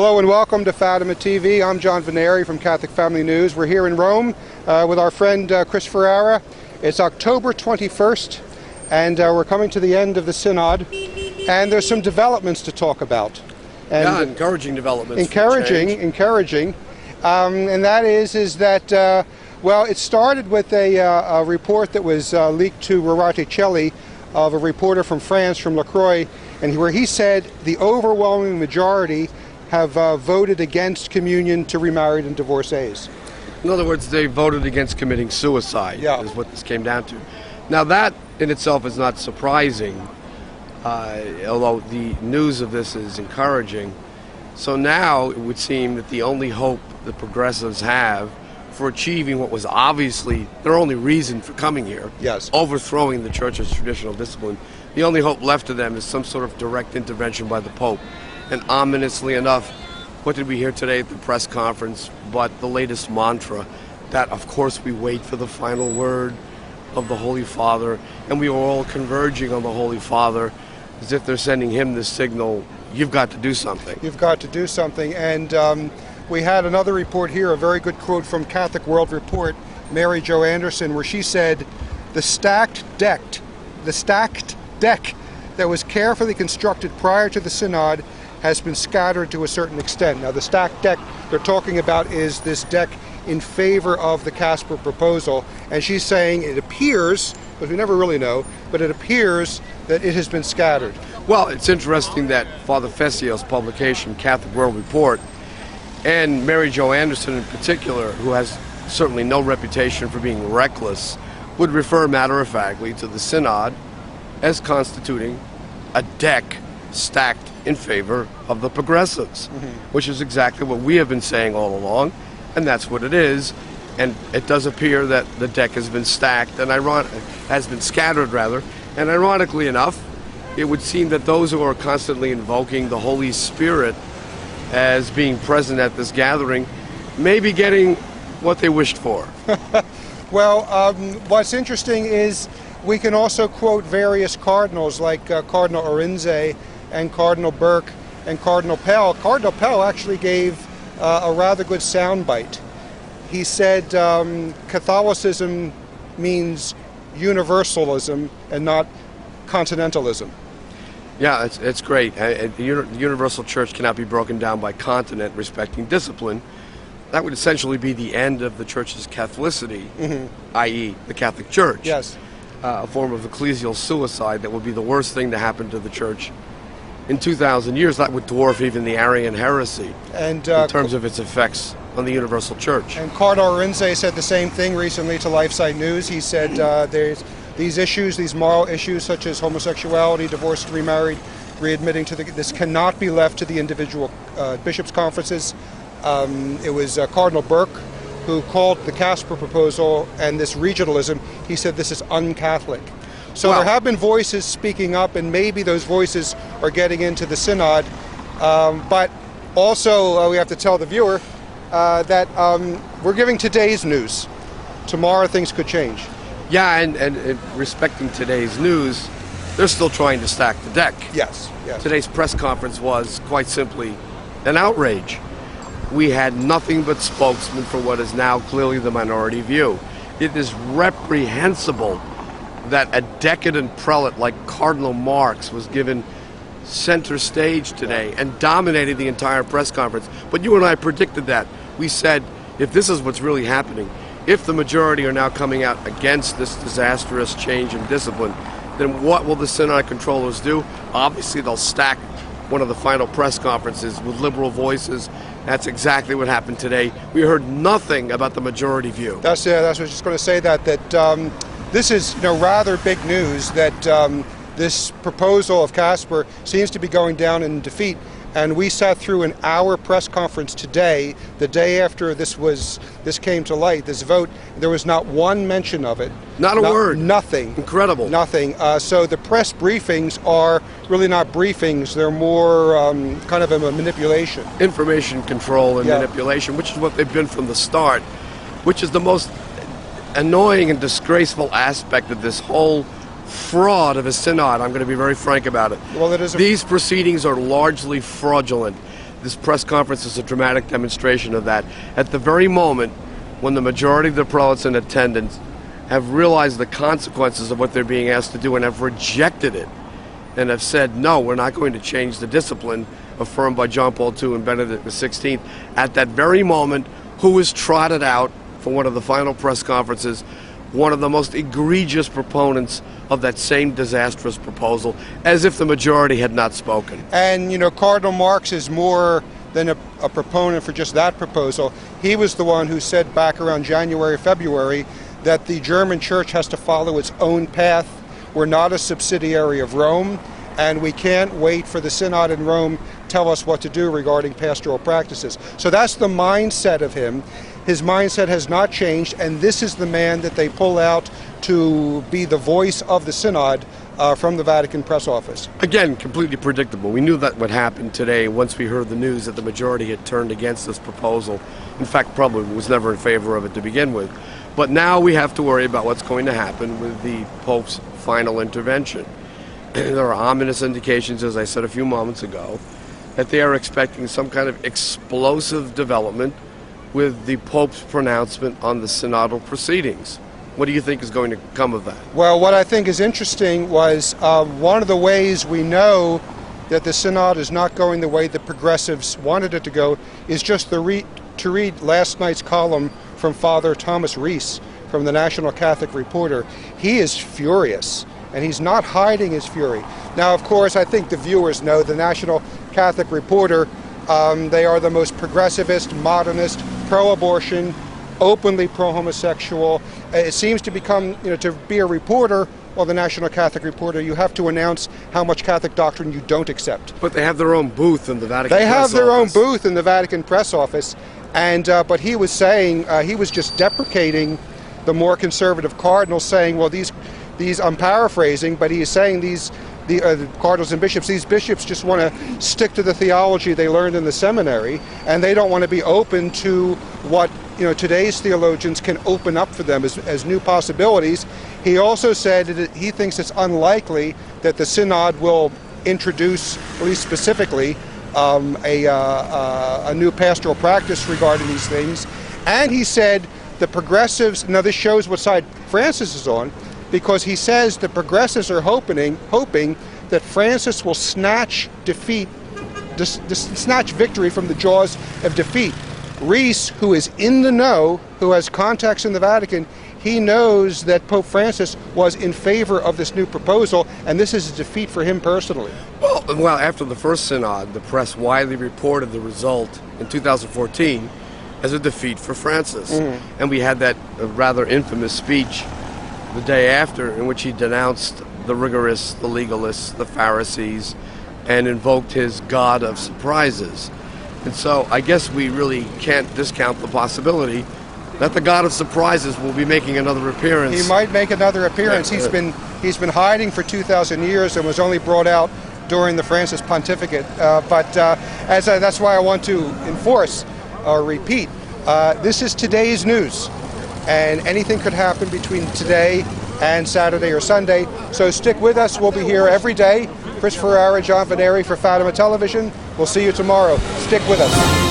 Hello and welcome to Fatima TV. I'm John Vennari from Catholic Family News. We're here in Rome with our friend Chris Ferrara. It's October 21st and we're coming to the end of the Synod, and there's some developments to talk about. And encouraging developments. Encouraging. And that is that, well, it started with a report that was leaked to Roraticelli of a reporter from France, from La Croix, and where he said the overwhelming majority have voted against communion to remarried and divorcees. In other words, they voted against committing suicide, is what this came down to. Now that in itself is not surprising, although the news of this is encouraging. So now it would seem that the only hope the progressives have for achieving what was obviously their only reason for coming here, overthrowing the Church's traditional discipline, the only hope left to them is some sort of direct intervention by the Pope. And ominously enough, what did we hear today at the press conference but the latest mantra that, of course, we wait for the final word of the Holy Father, and we are all converging on the Holy Father as if they're sending him the signal, you've got to do something. You've got to do something. And we had another report here, a very good quote from Catholic World Report, Mary Jo Anderson, where she said, the stacked deck that was carefully constructed prior to the Synod has been scattered to a certain extent. Now, the stacked deck they're talking about is this deck in favor of the Kasper Proposal, and she's saying it appears, because we never really know, but it appears that it has been scattered. Well, it's interesting that Father Fessio's publication, Catholic World Report, and Mary Jo Anderson in particular, who has certainly no reputation for being reckless, would refer matter-of-factly to the Synod as constituting a deck stacked in favor of the progressives, which is exactly what we have been saying all along, and that's what it is. And it does appear that the deck has been stacked and has been scattered rather, and ironically enough, it would seem that those who are constantly invoking the Holy Spirit as being present at this gathering may be getting what they wished for. Well, what's interesting is we can also quote various cardinals like Cardinal Orenze and Cardinal Burke and Cardinal Pell. Cardinal Pell actually gave a rather good soundbite. He said Catholicism means universalism and not continentalism. Yeah, it's great. The universal church cannot be broken down by continent respecting discipline. That would essentially be the end of the church's Catholicity, i.e. the Catholic Church. Yes. A form of ecclesial suicide that would be the worst thing to happen to the church in 2,000 years. That would dwarf even the Arian heresy in terms of its effects on the universal church. And Cardinal Orenze said the same thing recently to LifeSite News. He said there's these issues, these moral issues such as homosexuality, divorced, remarried, readmitting to this cannot be left to the individual bishops' conferences. It was Cardinal Burke who called the Kasper Proposal and this regionalism, he said this is un-Catholic. So there have been voices speaking up, and maybe those voices are getting into the Synod. But also we have to tell the viewer that we're giving today's news. Tomorrow things could change. Yeah, and respecting today's news, they're still trying to stack the deck. Yes. Today's press conference was quite simply an outrage. We had nothing but spokesmen for what is now clearly the minority view. It is reprehensible that a decadent prelate like Cardinal Marx was given center stage today and dominated the entire press conference. But you and I predicted that. We said, if this is what's really happening, if the majority are now coming out against this disastrous change in discipline, then what will the Synod controllers do? Obviously, they'll stack one of the final press conferences with liberal voices. That's exactly what happened today. We heard nothing about the majority view. That's what I was just going to say, that this is rather big news, that this proposal of Kasper seems to be going down in defeat. And we sat through an hour press conference today, the day after this came to light, this vote. There was not one mention of it. Not a word. Nothing. Incredible. Nothing. So the press briefings are really not briefings. They're more kind of a manipulation. Information control and manipulation, which is what they've been from the start, which is the most annoying and disgraceful aspect of this whole fraud of a synod. I'm going to be very frank about it. Well, it is. These proceedings are largely fraudulent. This press conference is a dramatic demonstration of that. At the very moment when the majority of the prelates in attendance have realized the consequences of what they're being asked to do and have rejected it and have said, no, we're not going to change the discipline affirmed by John Paul II and Benedict XVI. At that very moment, who was trotted out for one of the final press conferences, one of the most egregious proponents of that same disastrous proposal, as if the majority had not spoken. And, Cardinal Marx is more than a proponent for just that proposal. He was the one who said back around January, February, that the German church has to follow its own path. We're not a subsidiary of Rome, and we can't wait for the Synod in Rome tell us what to do regarding pastoral practices. So that's the mindset of him. His mindset has not changed, and this is the man that they pull out to be the voice of the Synod from the Vatican press office. Again, completely predictable. We knew that would happen today once we heard the news that the majority had turned against this proposal. In fact, probably was never in favor of it to begin with. But now we have to worry about what's going to happen with the Pope's final intervention. There are ominous indications, as I said a few moments ago, that they are expecting some kind of explosive development with the Pope's pronouncement on the synodal proceedings. What do you think is going to come of that? Well, what I think is interesting was one of the ways we know that the Synod is not going the way the progressives wanted it to go is just to read last night's column from Father Thomas Rees from the National Catholic Reporter. He is furious, and he's not hiding his fury. Now, of course, I think the viewers know the National Catholic Reporter, they are the most progressivist, modernist, pro-abortion, openly pro-homosexual. It seems to become, to be a reporter, well, the National Catholic Reporter, you have to announce how much Catholic doctrine you don't accept. But they have their own booth in the Vatican press office. They have their own booth in the Vatican press office, and but he was saying, he was just deprecating the more conservative cardinals, saying, well, these I'm paraphrasing, but he is saying the cardinals and bishops, these bishops just want to stick to the theology they learned in the seminary, and they don't want to be open to what today's theologians can open up for them as new possibilities. He also said that he thinks it's unlikely that the Synod will introduce, at least specifically, a new pastoral practice regarding these things. And he said the progressives, now this shows what side Francis is on, because he says the progressives are hoping that Francis will snatch victory from the jaws of defeat. Rees, who is in the know, who has contacts in the Vatican, he knows that Pope Francis was in favor of this new proposal, and this is a defeat for him personally. Well, after the first synod, the press widely reported the result in 2014 as a defeat for Francis. Mm-hmm. And we had that rather infamous speech the day after in which he denounced the rigorists, the legalists, the Pharisees, and invoked his God of surprises. And so I guess we really can't discount the possibility that the God of surprises will be making another appearance. He might make another appearance. He's been hiding for 2,000 years and was only brought out during the Francis pontificate. That's why I want to enforce or repeat. This is today's news, and anything could happen between today and Saturday or Sunday. So stick with us. We'll be here every day. Chris Ferrara, John Vennari for Fatima Television. We'll see you tomorrow. Stick with us.